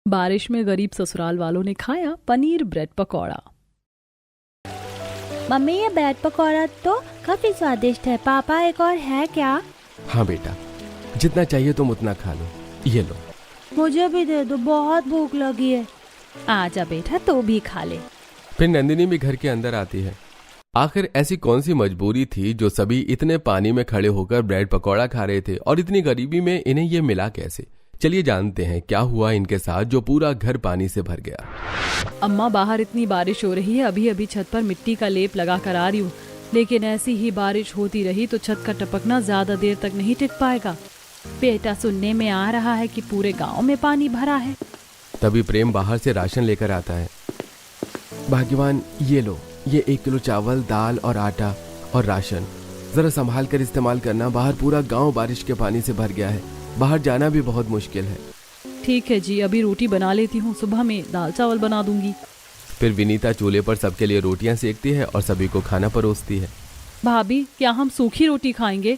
बारिश में गरीब ससुराल वालों ने खाया पनीर ब्रेड पकौड़ा। मम्मी ये ब्रेड पकौड़ा तो काफी स्वादिष्ट है। पापा एक और है क्या? हाँ बेटा, जितना चाहिए तुम उतना खा लो। ये लो। मुझे भी दे दो, बहुत भूख लगी है। आजा बेटा, तू भी खा ले। फिर नंदिनी भी घर के अंदर आती है। आखिर ऐसी कौन सी मजबूरी थी जो सभी इतने पानी में खड़े होकर ब्रेड पकौड़ा खा रहे थे और इतनी गरीबी में इन्हें ये मिला कैसे? चलिए जानते हैं क्या हुआ इनके साथ जो पूरा घर पानी से भर गया। अम्मा, बाहर इतनी बारिश हो रही है, अभी अभी छत पर मिट्टी का लेप लगा कर आ रही हूँ, लेकिन ऐसी ही बारिश होती रही तो छत का टपकना ज्यादा देर तक नहीं टिक पाएगा। बेटा, सुनने में आ रहा है कि पूरे गांव में पानी भरा है। तभी प्रेम बाहर से राशन लेकर आता है। भाग्यवान, ये लो, ये 1 किलो चावल, दाल और आटा और राशन। जरा संभाल कर इस्तेमाल करना, बाहर पूरा गांव बारिश के पानी से भर गया है, बाहर जाना भी बहुत मुश्किल है। ठीक है जी, अभी रोटी बना लेती हूँ, सुबह में दाल चावल बना दूंगी। फिर विनीता चूल्हे पर सबके लिए रोटियां सेकती है और सभी को खाना परोसती है। भाभी, क्या हम सूखी रोटी खाएंगे?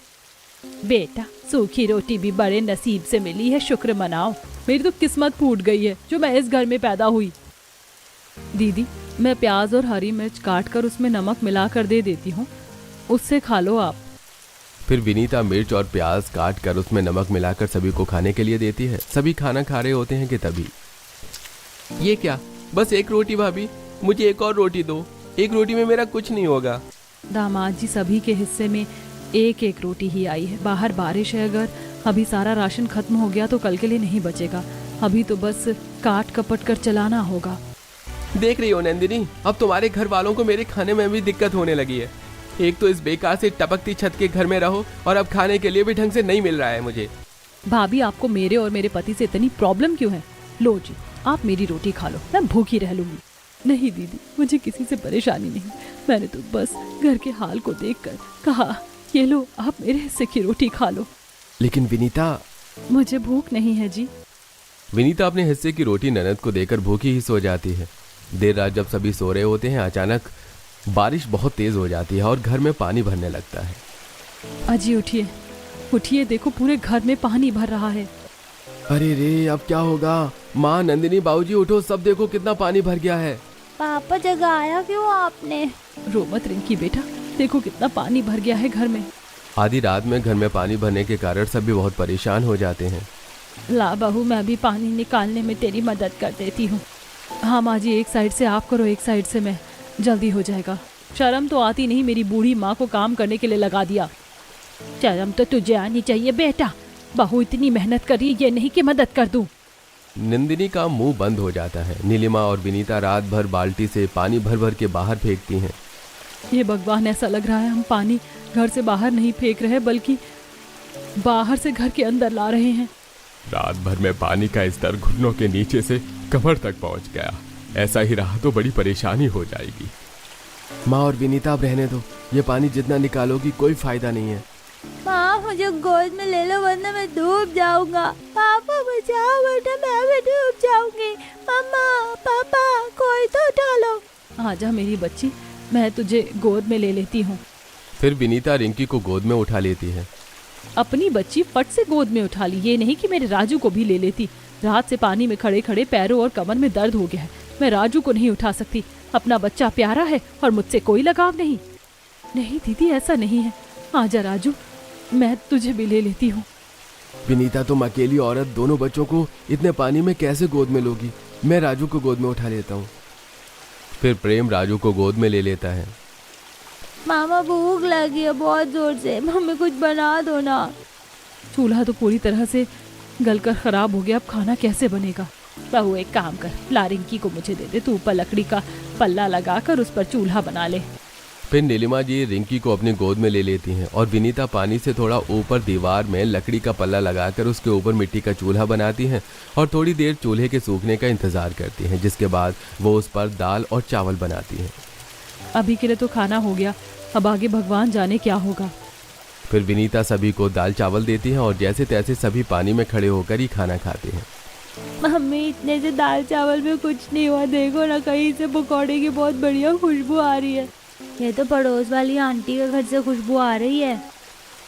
बेटा, सूखी रोटी भी बड़े नसीब से मिली है, शुक्र मनाओ। मेरी तो किस्मत फूट गई है जो मैं इस घर में पैदा हुई। दीदी, मैं प्याज और हरी मिर्च काट कर उसमें नमक मिला कर दे देती हूँ, उससे खा लो आप। फिर विनीता मिर्च और प्याज काट कर उसमें नमक मिलाकर सभी को खाने के लिए देती है। सभी खाना खा रहे होते हैं कि तभी, ये क्या, बस एक रोटी भाभी, मुझे एक और रोटी दो, एक रोटी में मेरा कुछ नहीं होगा। दामाद जी, सभी के हिस्से में एक एक रोटी ही आई है। बाहर बारिश है, अगर अभी सारा राशन खत्म हो गया तो कल के लिए नहीं बचेगा। अभी तो बस काट कपट कर चलाना होगा। देख रही हो नंदिनी, अब तुम्हारे घर वालों को मेरे खाने में भी दिक्कत होने लगी है। एक तो इस बेकार से टपकती छत के घर में रहो और अब खाने के लिए भी ढंग से नहीं मिल रहा है मुझे। भाभी, आपको मेरे और मेरे पति से इतनी प्रॉब्लम क्यों है? लो जी, आप मेरी रोटी खा लो, मैं भूखी रह लूंगी। नहीं दीदी, मुझे किसी से परेशानी नहीं, मैंने तो बस घर के हाल को देखकर कहा, ये लो, आप मेरे हिस्से की रोटी खा लो। लेकिन विनीता, मुझे भूख नहीं है जी। विनीता अपने हिस्से की रोटी ननद को देकर भूखी ही सो जाती है। देर रात जब सभी सो रहे होते हैं, अचानक बारिश बहुत तेज हो जाती है और घर में पानी भरने लगता है। अजी उठिए, उठिए, देखो पूरे घर में पानी भर रहा है। अरे रे, अब क्या होगा? माँ, नंदिनी, बाबूजी उठो, सब देखो कितना पानी भर गया है। पापा, जगाया क्यों आपने? रो मत रिंकी बेटा, देखो कितना पानी भर गया है घर में। आधी रात में घर में पानी भरने के कारण सभी बहुत परेशान हो जाते हैं। ला बहू, मैं भी पानी निकालने में तेरी मदद कर देती हूँ। हाँ माँ जी, एक साइड से आप करो, एक साइड से मैं, जल्दी हो जाएगा। शर्म तो आती नहीं, मेरी बूढ़ी माँ को काम करने के लिए लगा दिया। शर्म तो तुझे आनी चाहिए बेटा, बहू इतनी मेहनत कर रही है, ये नहीं कि मदद कर दूं। नंदिनी का मुंह बंद हो जाता है। नीलिमा और विनीता रात भर बाल्टी से पानी भर भर के बाहर फेंकती हैं। ये भगवान, ऐसा लग रहा है हम पानी घर से बाहर नहीं फेंक रहे बल्कि बाहर से घर के अंदर ला रहे हैं। रात भर में पानी का स्तर घुटनों के नीचे से कमर तक पहुंच गया। ऐसा ही रहा तो बड़ी परेशानी हो जाएगी। माँ और विनीता, अब रहने दो, ये पानी जितना निकालोगी कोई फायदा नहीं है। माँ, मुझे गोद में ले लो वरना मैं डूब जाऊंगा। पापा बचाओ बेटा, मैं भी डूब जाऊंगी। मम्मा, पापा, कोई तो उठा लो। आजा मेरी बच्ची, मैं तुझे गोद में ले लेती हूँ। फिर विनीता रिंकी को गोद में उठा लेती है। अपनी बच्ची फट से गोद में उठा ली, ये नहीं कि मेरे राजू को भी ले लेती। रात से पानी में खड़े खड़े पैरों और कमर में दर्द हो गया है, मैं राजू को नहीं उठा सकती। अपना बच्चा प्यारा है और मुझसे कोई लगाव नहीं। नहीं दीदी, ऐसा नहीं है, आजा राजू, मैं तुझे भी ले लेती हूँ। विनीता, तुम अकेली औरत दोनों बच्चों को इतने पानी में कैसे गोद में लोगी? मैं राजू को गोद में उठा लेता हूँ। फिर प्रेम राजू को गोद में ले लेता है। मामा, भूख लगी है बहुत जोर से, मम्मी कुछ बना दो ना। चूल्हा तो पूरी तरह से गलकर खराब हो गया, अब खाना कैसे बनेगा? बहू, एक काम कर, ला रिंकी को मुझे दे दे, तू ऊपर लकड़ी का पल्ला लगाकर उस पर चूल्हा बना ले। फिर नीलिमा जी रिंकी को अपनी गोद में ले लेती हैं और विनीता पानी से थोड़ा ऊपर दीवार में लकड़ी का पल्ला लगाकर उसके ऊपर मिट्टी का चूल्हा बनाती हैं और थोड़ी देर चूल्हे के सूखने का इंतजार करती हैं, जिसके बाद वो उस पर दाल और चावल बनाती हैं। अभी के लिए तो खाना हो गया, अब आगे भगवान जाने क्या होगा। फिर विनीता सभी को दाल चावल देती है और जैसे तैसे सभी पानी में खड़े होकर ही खाना खाते हैं। मम्मी, इतने से दाल चावल में कुछ नहीं हुआ, देखो ना, कहीं से पकौड़े की बहुत बढ़िया खुशबू आ रही है। ये तो पड़ोस वाली आंटी के घर से खुशबू आ रही है।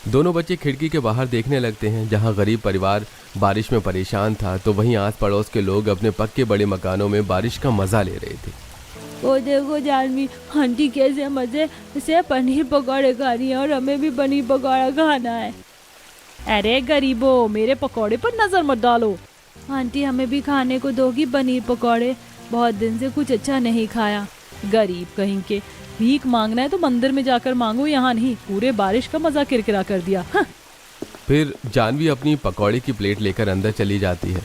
दोनों बच्चे खिड़की के बाहर देखने लगते हैं। जहां गरीब परिवार बारिश में परेशान था तो वहीं आस पड़ोस के लोग अपने पक्के बड़े मकानों में बारिश का मजा ले रहे थे। वो देखो जानवी, आंटी कैसे मजे से पनीर पकौड़े खा रही है और हमें भी पनीर पकौड़ा खाना है। अरे गरीबो, मेरे पकौड़े पर नजर मत डालो। आंटी हमें भी खाने को दोगी पनीर पकौड़े? बहुत दिन से कुछ अच्छा नहीं खाया। गरीब कहीं के, भीख मांगना है तो मंदिर में जाकर मांगो, यहाँ नहीं। पूरे बारिश का मजा किरकिरा कर दिया। हाँ। फिर जानवी अपनी पकौड़े की प्लेट लेकर अंदर चली जाती है।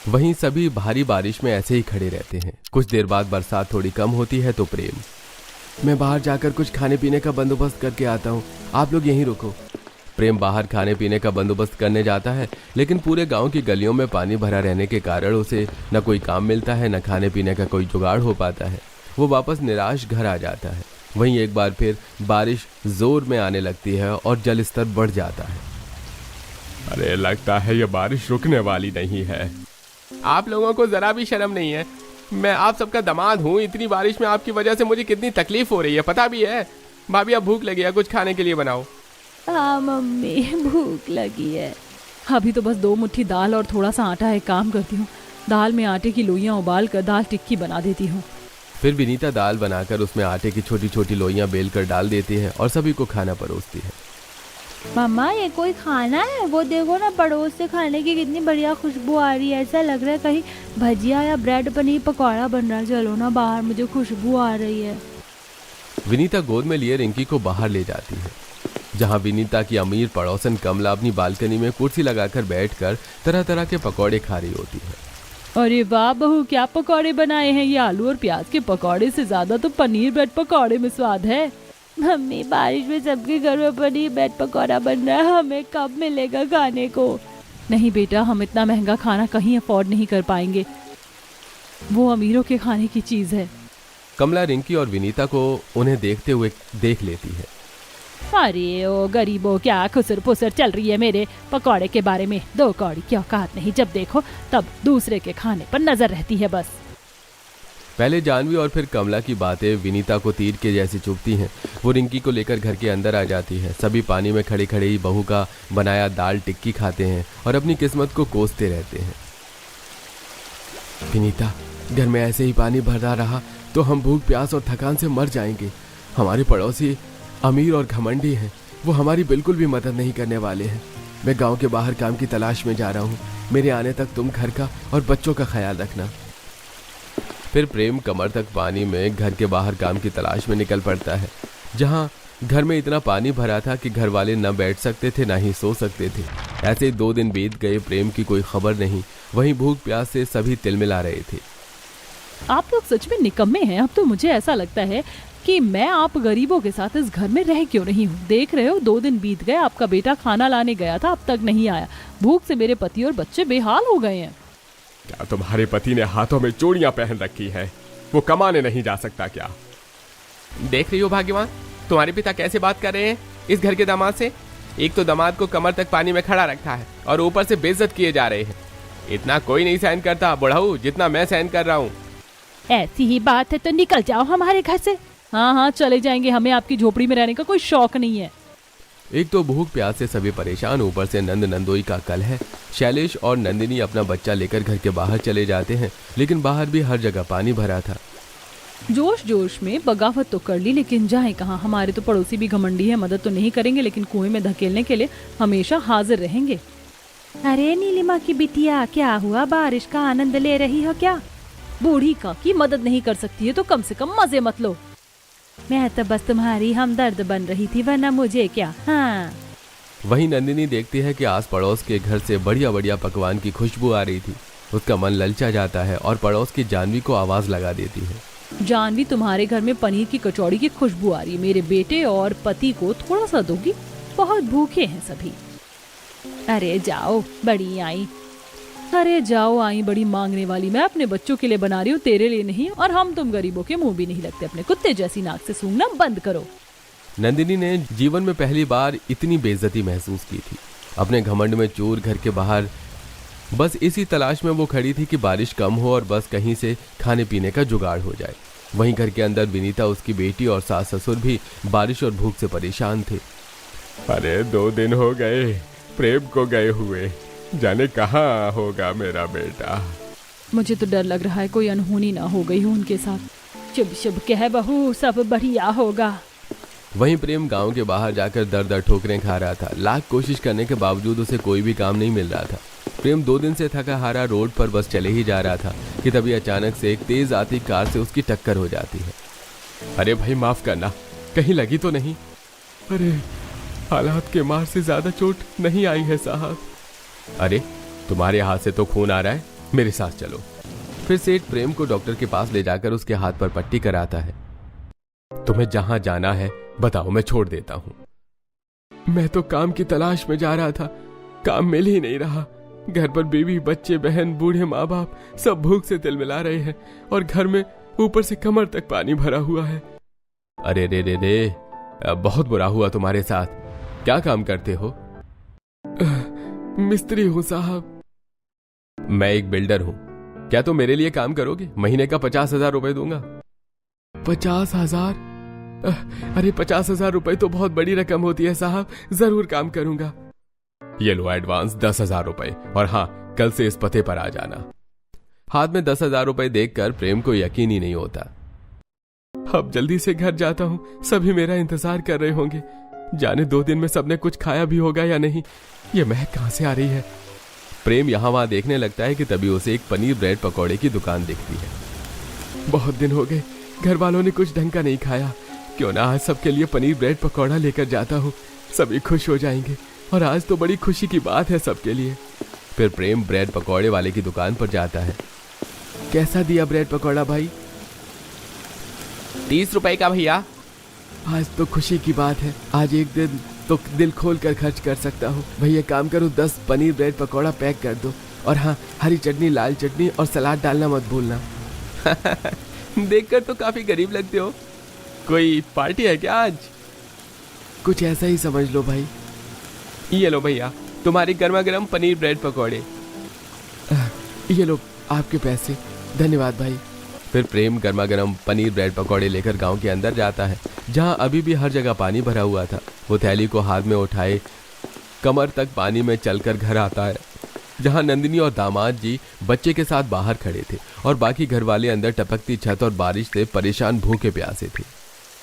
वहीं सभी भारी बारिश में ऐसे ही खड़े रहते हैं। कुछ देर बाद बरसात थोड़ी कम होती है तो प्रेम, मैं बाहर जाकर कुछ खाने पीने का बंदोबस्त करके आता हूँ, आप लोग यहीं रुको। प्रेम बाहर खाने पीने का बंदोबस्त करने जाता है, लेकिन पूरे गांव की गलियों में पानी भरा रहने के कारण उसे न कोई काम मिलता है, न खाने पीने का कोई जुगाड़ हो पाता है। वो वापस निराश घर आ जाता है। वहीं एक बार फिर बारिश जोर में आने लगती है और जल स्तर बढ़ जाता है। अरे लगता है ये बारिश रुकने वाली नहीं है। आप लोगों को जरा भी शर्म नहीं है? मैं आप सबका दामाद हूँ। इतनी बारिश में आपकी वजह से मुझे कितनी तकलीफ हो रही है, पता भी है? भाभी अब भूख लगी है, कुछ खाने के लिए बनाओ। हाँ मम्मी, भूख लगी है। अभी तो बस 2 मुट्ठी दाल और थोड़ा सा आटा है। काम करती हूँ, दाल में आटे की लोइयां उबाल कर दाल टिक्की बना देती हूँ। फिर विनीता दाल बनाकर उसमें आटे की छोटी छोटी लोइयां बेलकर डाल देती है और सभी को खाना परोसती है। मम्मा ये कोई खाना है? वो देखो ना, पड़ोस से खाने की कितनी बढ़िया खुशबू आ रही है। ऐसा लग रहा है कहीं भजिया या ब्रेड पनीर पकौड़ा बन रहा है। चलो ना बाहर, मुझे खुशबू आ रही है। विनीता गोद में लिए रिंकी को बाहर ले जाती है, जहां विनीता की अमीर पड़ोसन कमला अपनी बालकनी में कुर्सी लगाकर बैठकर तरह तरह के पकौड़े खा रही होती है। अरे वाह बहू, क्या पकौड़े बनाए हैं! ये आलू और प्याज के पकौड़े से ज्यादा तो पनीर ब्रेड पकौड़े में स्वाद है। मम्मी बारिश में सबके घर में पनीर ब्रेड पकौड़ा बन रहा है, हमें कब मिलेगा खाने को? नहीं बेटा, हम इतना महंगा खाना कहीं अफोर्ड नहीं कर पाएंगे। वो अमीरों के खाने की चीज है। कमला रिंकी और विनीता को उन्हें देखते हुए देख लेती है। अरे ओ गरीबों, क्या खुसर पुसर चल रही है मेरे पकौड़े के बारे में। 2 कौड़ी की औकात नहीं, जब देखो तब दूसरे के खाने पर नजर रहती है बस। पहले जानवी और फिर कमला की बातें विनीता को तीर के जैसी चुभती हैं। वो रिंकी को लेकर घर के अंदर आ जाती है। सभी पानी में खड़े खड़े ही बहू का बनाया दाल टिक्की खाते हैं और अपनी किस्मत को कोसते रहते हैं। विनीता, घर में ऐसे ही पानी भरा रहा तो हम भूख प्यास और थकान से मर जाएंगे। हमारे पड़ोसी अमीर और घमंडी हैं, वो हमारी बिल्कुल भी मदद नहीं करने वाले हैं। मैं गांव के बाहर काम की तलाश में जा रहा हूँ। मेरे आने तक तुम घर का और बच्चों का ख्याल रखना। फिर प्रेम कमर तक पानी में घर के बाहर काम की तलाश में निकल पड़ता है, जहाँ घर में इतना पानी भरा था कि घर वाले न बैठ सकते थे न ही सो सकते थे। ऐसे 2 दिन बीत गए, प्रेम की कोई खबर नहीं। वहीं भूख प्यास से सभी तिलमिला रहे थे। आप लोग सच में निकम्मे हैं। अब तो मुझे ऐसा लगता है कि मैं आप गरीबों के साथ इस घर में रह क्यों नहीं हूँ। देख रहे हो, 2 दिन बीत गए, आपका बेटा खाना लाने गया था, अब तक नहीं आया। भूख से मेरे पति और बच्चे बेहाल हो गए हैं। क्या तुम्हारे पति ने हाथों में चूड़ियां पहन रखी है? वो कमाने नहीं जा सकता क्या? देख रही हो भाग्यवान, तुम्हारे पिता कैसे बात कर रहे हैं इस घर के दामाद से। एक तो दामाद को कमर तक पानी में खड़ा रखा है और ऊपर से बेइज्जत किए जा रहे हैं। इतना कोई नहीं सहन करता बुढ़ाऊ, जितना मैं सहन कर रहा हूँ। ऐसी ही बात है तो निकल जाओ हमारे घर से। हाँ हाँ, चले जाएंगे, हमें आपकी झोपड़ी में रहने का कोई शौक नहीं है। एक तो भूख प्यास से सभी परेशान, ऊपर से नंद नंदोई का कल है। शैलेश और नंदिनी अपना बच्चा लेकर घर के बाहर चले जाते हैं, लेकिन बाहर भी हर जगह पानी भरा था। जोश जोश में बगावत तो कर ली, लेकिन जाए कहाँ। हमारे तो पड़ोसी भी घमंडी है, मदद तो नहीं करेंगे लेकिन कुएं में धकेलने के लिए हमेशा हाजिर रहेंगे। अरे नीलिमा की बिटिया, क्या हुआ? बारिश का आनंद ले रही हो क्या? बूढ़ी का की मदद नहीं कर सकती है तो कम से कम मजे मत लो। मैं तो बस तुम्हारी हमदर्द बन रही थी, वरना मुझे क्या। हाँ। वहीं नंदिनी देखती है कि आस पड़ोस के घर से बढ़िया बढ़िया पकवान की खुशबू आ रही थी। उसका मन ललचा जाता है और पड़ोस की जानवी को आवाज लगा देती है। जानवी, तुम्हारे घर में पनीर की कचौड़ी की खुशबू आ रही है। मेरे बेटे और पति को थोड़ा सा दोगी? बहुत भूखे हैं सभी। अरे जाओ, बड़ी आई। अरे जाओ, आई बड़ी मांगने वाली। मैं अपने बच्चों के लिए बना रही हूँ, तेरे लिए नहीं। और हम तुम गरीबों के मुंह भी नहीं लगते। अपने कुत्ते जैसी नाक से सूंघना बंद करो। नंदिनी ने जीवन में पहली बार इतनी बेइज्जती महसूस की थी। अपने घमंड में चूर घर के बाहर बस इसी तलाश में वो खड़ी थी कि बारिश कम हो और बस कहीं से खाने पीने का जुगाड़ हो जाए। वहीं घर के अंदर विनीता, उसकी बेटी और सास ससुर भी बारिश और भूख से परेशान थे। अरे 2 दिन हो गए प्रेम को गए हुए, जाने कहाँ होगा मेरा बेटा। मुझे तो डर लग रहा है कोई अनहोनी ना हो गई हो उनके साथ। शुभ शुभ कह बहू, सब बढ़िया होगा। वहीं प्रेम गांव के बाहर जाकर दर दर ठोकरें खा रहा था। लाख कोशिश करने के बावजूद उसे कोई भी काम नहीं मिल रहा था। प्रेम 2 दिन से थका हारा रोड पर बस चले ही जा रहा था कि तभी अचानक से एक तेज आती कार से उसकी टक्कर हो जाती है। अरे भाई माफ करना, कहीं लगी तो नहीं? अरे हालात के मार से ज्यादा चोट नहीं आई है साहब। अरे तुम्हारे हाथ से तो खून आ रहा है, मेरे साथ चलो। फिर सेठ प्रेम को डॉक्टर के पास ले जाकर उसके हाथ पर पट्टी कराता है। तुम्हें जहां जाना है बताओ, मैं छोड़ देता हूं। मैं तो काम की तलाश में जा रहा था, काम मिल ही नहीं रहा। घर पर बीवी बच्चे बहन बूढ़े माँ बाप सब भूख से तिलमिला रहे हैं और घर में ऊपर से कमर तक पानी भरा हुआ है। अरे रे रे रे, बहुत बुरा हुआ तुम्हारे साथ। क्या काम करते हो? मिस्त्री हूं साहब। मैं एक बिल्डर हूं, क्या तुम मेरे लिए काम करोगे? महीने का 50,000 रुपए दूंगा। 50,000? अरे 50,000 रुपए तो बहुत बड़ी रकम होती है साहब, जरूर काम करूंगा। ये लो एडवांस 10,000 रुपए, और हाँ, कल से इस पते पर आ जाना। हाथ में 10,000 रुपए देखकर प्रेम को यकीन ही नहीं होता। अब जल्दी से घर जाता हूँ, सभी मेरा इंतजार कर रहे होंगे। जाने 2 दिन में सबने कुछ खाया भी होगा या नहीं। ये महक कहाँ से आ रही है? प्रेम यहाँ वहां देखने लगता है कि तभी उसे एक पनीर ब्रेड पकौड़े की दुकान दिखती है। बहुत दिन हो गए, घर वालों ने कुछ ढंग का नहीं खाया। क्यों ना आज सबके लिए पनीर ब्रेड पकौड़ा लेकर जाता हूँ, सभी खुश हो जाएंगे। और आज तो बड़ी खुशी की बात है सबके लिए। फिर प्रेम ब्रेड पकौड़े वाले की दुकान पर जाता है। कैसा दिया ब्रेड पकौड़ा भाई? 30 रुपए का भैया। आज तो खुशी की बात है, आज एक दिन तो दिल खोल कर खर्च कर सकता हूँ। भैया काम करो, 10 पनीर ब्रेड पकौड़ा पैक कर दो। और हाँ, हरी चटनी लाल चटनी और सलाद डालना मत भूलना। देखकर तो काफी गरीब लगते हो, कोई पार्टी है क्या आज? कुछ ऐसा ही समझ लो भाई। ये लो भैया तुम्हारी गर्मा गर्म पनीर ब्रेड पकौड़े। ये लो आपके पैसे, धन्यवाद भाई। फिर प्रेम गर्मा गर्म पनीर ब्रेड पकौड़े लेकर गांव के अंदर जाता है, जहां अभी भी हर जगह पानी भरा हुआ था। वो थैली को हाथ में उठाए कमर तक पानी में चलकर घर आता है, जहां नंदिनी और दामाद जी बच्चे के साथ बाहर खड़े थे और बाकी घर वाले अंदर टपकती छत और बारिश से परेशान भूखे प्यासे थे।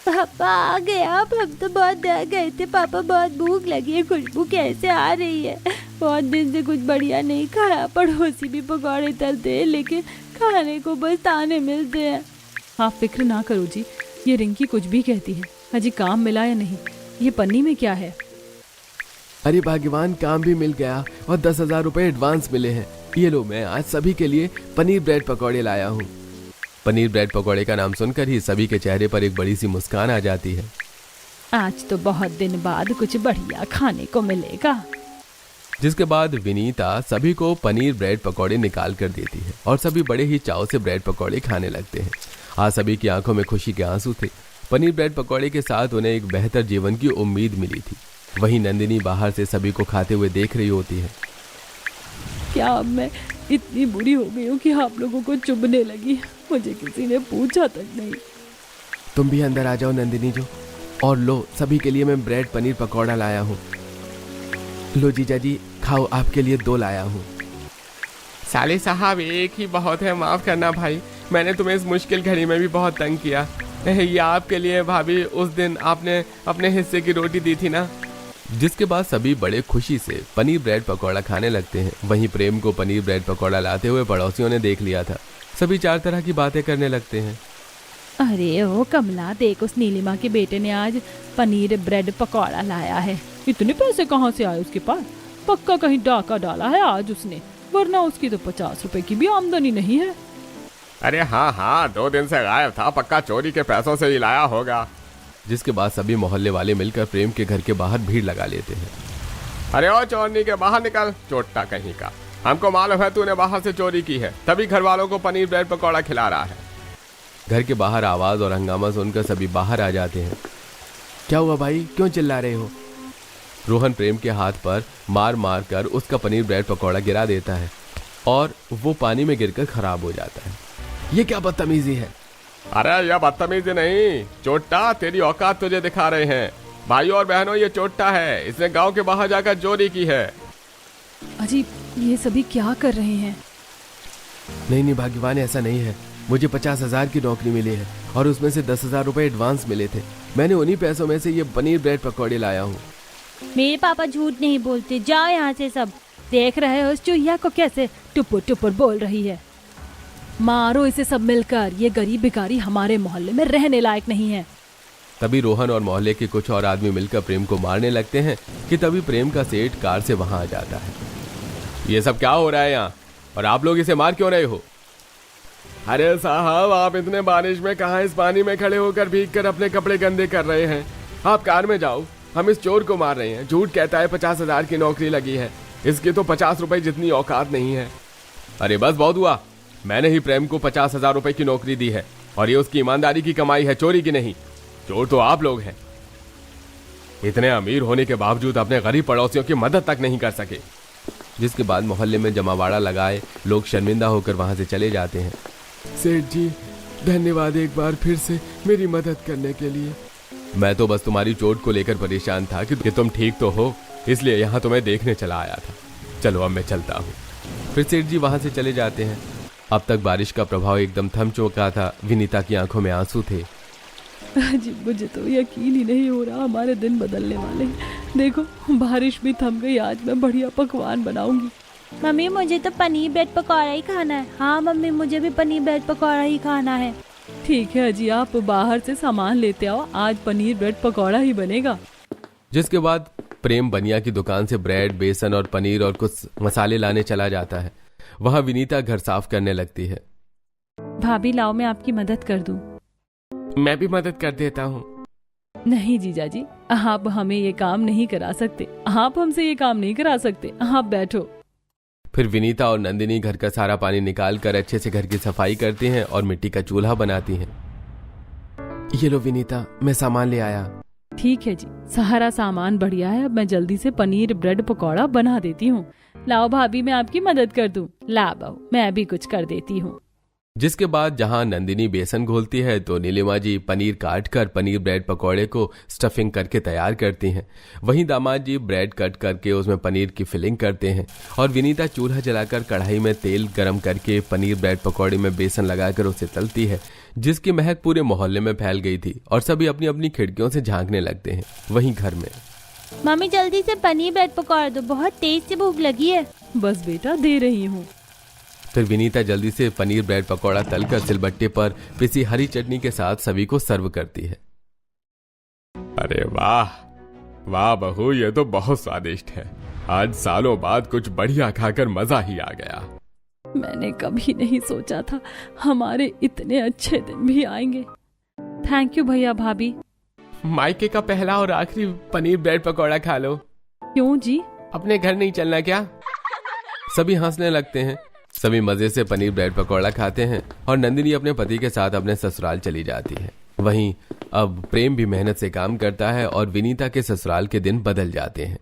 पापा आ गए आप? हम तो बहुत डर गए थे पापा, बहुत भूख लगी है। खुशबू कैसे आ रही है? बहुत दिन से कुछ बढ़िया नहीं खाया। पड़ोसी भी पकौड़े तलते हैं लेकिन खाने को बस ताने मिलते हैं। आप फिक्र ना करो जी, ये रिंकी कुछ भी कहती है। अजी काम मिला या नहीं? ये पन्नी में क्या है? अरे भाग्यवान, काम भी मिल गया और 10,000 रुपए एडवांस मिले हैं। ये लो, मैं आज सभी के लिए पनीर ब्रेड पकौड़े लाया हूँ। पनीर ब्रेड पकौड़े का नाम सुनकर ही सभी के चेहरे पर एक बड़ी सी मुस्कान आ जाती है। आज तो बहुत दिन बाद कुछ बढ़िया खाने को मिलेगा। जिसके बाद विनीता सभी को पनीर ब्रेड पकौड़े निकाल कर देती है और सभी बड़े ही चाव से ब्रेड पकौड़े खाने लगते हैं। आज सभी की आंखों में खुशी के आंसू थे। पनीर ब्रेड पकौड़े के साथ उन्हें एक बेहतर जीवन की उम्मीद मिली थी। वहीं नंदिनी बाहर से सभी को खाते हुए देख रही होती है। क्या अब मैं इतनी बुरी हो गई हूँ कि आप लोगों को चुभने लगी? मुझे किसी ने पूछा तक नहीं। तुम भी अंदर आ जाओ नंदिनी जो, और लो सभी के लिए मैं ब्रेड पनीर पकौड़ा लाया हूँ। लो जीजा जी खाओ, आपके लिए 2 लाया हूँ। साले साहब एक ही बहुत है, माफ करना भाई, मैंने तुम्हें इस मुश्किल घड़ी में भी बहुत तंग किया। ये आपके लिए भाभी, उस दिन आपने अपने हिस्से की रोटी दी थी ना। जिसके बाद सभी बड़े खुशी से पनीर ब्रेड पकौड़ा खाने लगते हैं। वहीं प्रेम को पनीर ब्रेड पकौड़ा लाते हुए पड़ोसियों ने देख लिया था। सभी 4 तरह की बातें करने लगते हैं। अरे ओ कमला, देख उस नीलिमा के बेटे ने आज पनीर ब्रेड पकौड़ा लाया है। इतने पैसे कहाँ से आए उसके पास? पक्का कहीं डाका डाला है आज उसने, वरना उसकी तो 50 रुपए की भी आमदनी नहीं है। अरे हाँ हाँ, 2 दिन से गायब था, पक्का चोरी के पैसों से ही लाया होगा। जिसके बाद सभी मोहल्ले वाले मिलकर प्रेम के घर के बाहर भीड़ लगा लेते हैं। अरे ओ चोरनी के बाहर निकल, चोट्टा कहीं का, हमको मालूम है तूने बाहर से चोरी की है, तभी घर वालों को पनीर ब्रेड पकौड़ा खिला रहा है। घर के बाहर आवाज और हंगामा सुनकर सभी बाहर आ जाते हैं। क्या हुआ भाई, क्यों चिल्ला रहे हो? रोहन प्रेम के हाथ पर मार मार कर उसका पनीर ब्रेड पकौड़ा गिरा देता है और वो पानी में गिरकर खराब हो जाता है। ये क्या बदतमीजी है? अरे यह बदतमीजी नहीं चोट्टा, तेरी औकात तुझे दिखा रहे हैं। भाइयों और बहनों, ये चोट्टा है, इसने गांव के बाहर जाकर चोरी की है। अजी ये सभी क्या कर रहे हैं? नहीं नहीं भाग्यवान, ऐसा नहीं है। मुझे 50,000 की नौकरी मिली है और उसमें से 10,000 रुपए एडवांस मिले थे। मैंने उन्हीं पैसों में से ये पनीर ब्रेड पकौड़े लाया हूँ। मेरे पापा झूठ नहीं बोलते, जाओ यहाँ से सब। देख रहे हो उस चूहिया को कैसे टुपुर टुपुर बोल रही है। मारो इसे सब मिलकर, ये गरीब भिखारी हमारे मोहल्ले में रहने लायक नहीं है। तभी रोहन और मोहल्ले के कुछ और आदमी मिलकर प्रेम को मारने लगते हैं कि तभी प्रेम का सेठ कार से वहां आ जाता है। ये सब क्या हो रहा है यहाँ, और आप लोग इसे मार क्यों रहे हो? अरे साहब, आप इतने बारिश में कहाँ इस पानी में खड़े होकर भीग कर अपने कपड़े गंदे कर रहे हैं? आप कार में जाओ, हम इस चोर को मार रहे हैं। झूठ कहता है 50,000 की नौकरी लगी है, इसकी तो 50 रुपए जितनी औकात नहीं है। अरे बस बहुत हुआ, मैंने ही प्रेम को 50,000 रुपए की नौकरी दी है और ये उसकी ईमानदारी की कमाई है, चोरी की नहीं। चोर तो आप लोग हैं। इतने अमीर होने के बावजूद अपने गरीब पड़ोसियों की मदद तक नहीं कर सके। जिसके बाद मोहल्ले में जमावाड़ा लगाए लोग शर्मिंदा होकर वहां से चले जाते हैं। सेठ जी, धन्यवाद एक बार फिर से मेरी मदद करने के लिए। मैं तो बस तुम्हारी चोट को लेकर परेशान था कि तुम ठीक तो हो, इसलिए यहाँ तुम्हें देखने चला आया था। चलो अब मैं चलता हूँ। फिर सेठ जी वहां से चले जाते हैं। अब तक बारिश का प्रभाव एकदम थम चुका था। विनीता की आंखों में आंसू थे। जी मुझे तो यकीन ही नहीं हो रहा हमारे दिन बदलने वाले हैं। देखो बारिश भी थम गई, आज मैं बढ़िया पकवान बनाऊंगी। मम्मी मुझे तो पनीर ब्रेड पकौड़ा ही खाना है। हाँ मम्मी, मुझे भी पनीर ब्रेड पकौड़ा ही खाना है। ठीक है अजी, आप बाहर से सामान लेते आओ, आज पनीर ब्रेड पकौड़ा ही बनेगा। जिसके बाद प्रेम बनिया की दुकान से ब्रेड, बेसन और पनीर और कुछ मसाले लाने चला जाता है। वहां विनीता घर साफ करने लगती है। भाभी लाओ, मैं आपकी मदद कर दूं। मैं भी मदद कर देता हूँ। नहीं जीजा जी, आप हमें ये काम नहीं करा सकते। आप हमसे ये काम नहीं करा सकते, आप बैठो। फिर विनीता और नंदिनी घर का सारा पानी निकाल कर अच्छे से घर की सफाई करती हैं और मिट्टी का चूल्हा बनाती हैं। ये लो विनीता, मैं सामान ले आया। ठीक है जी, सारा सामान बढ़िया है। अब मैं जल्दी से पनीर ब्रेड पकौड़ा बना देती हूँ। लाओ भाभी, मैं आपकी मदद कर दूं। ला बहू, मैं भी कुछ कर देती हूँ। जिसके बाद जहां नंदिनी बेसन घोलती है तो नीलिमा जी पनीर काट कर पनीर ब्रेड पकौड़े को स्टफिंग करके तैयार करती हैं। वहीं दामाद जी ब्रेड कट करके उसमें पनीर की फिलिंग करते हैं और विनीता चूल्हा जलाकर कढ़ाई में तेल गरम करके पनीर ब्रेड पकौड़े में बेसन लगाकर उसे तलती है, जिसकी महक पूरे मोहल्ले में फैल गई थी और सभी अपनी अपनी खिड़कियों से झांकने लगते हैं। वहीं घर में मम्मी जल्दी से पनीर ब्रेड पकौड़ा दो, बहुत तेज से भूख लगी है। बस बेटा दे रही हूँ। फिर विनीता जल्दी से पनीर ब्रेड पकौड़ा तलकर सिलबट्टे पर पिसी हरी चटनी के साथ सभी को सर्व करती है। अरे वाह वाह बहू, ये तो बहुत स्वादिष्ट है। आज सालों बाद कुछ बढ़िया खाकर मजा ही आ गया। मैंने कभी नहीं सोचा था हमारे इतने अच्छे दिन भी आएंगे। थैंक यू भैया भाभी। मायके का पहला और आखिरी पनीर ब्रेड पकौड़ा खा लो। क्यों जी? अपने घर नहीं चलना क्या? सभी हंसने लगते हैं। सभी मजे से पनीर ब्रेड पकौड़ा खाते हैं और नंदिनी अपने पति के साथ अपने ससुराल चली जाती है। वहीं अब प्रेम भी मेहनत से काम करता है और विनीता के ससुराल के दिन बदल जाते हैं।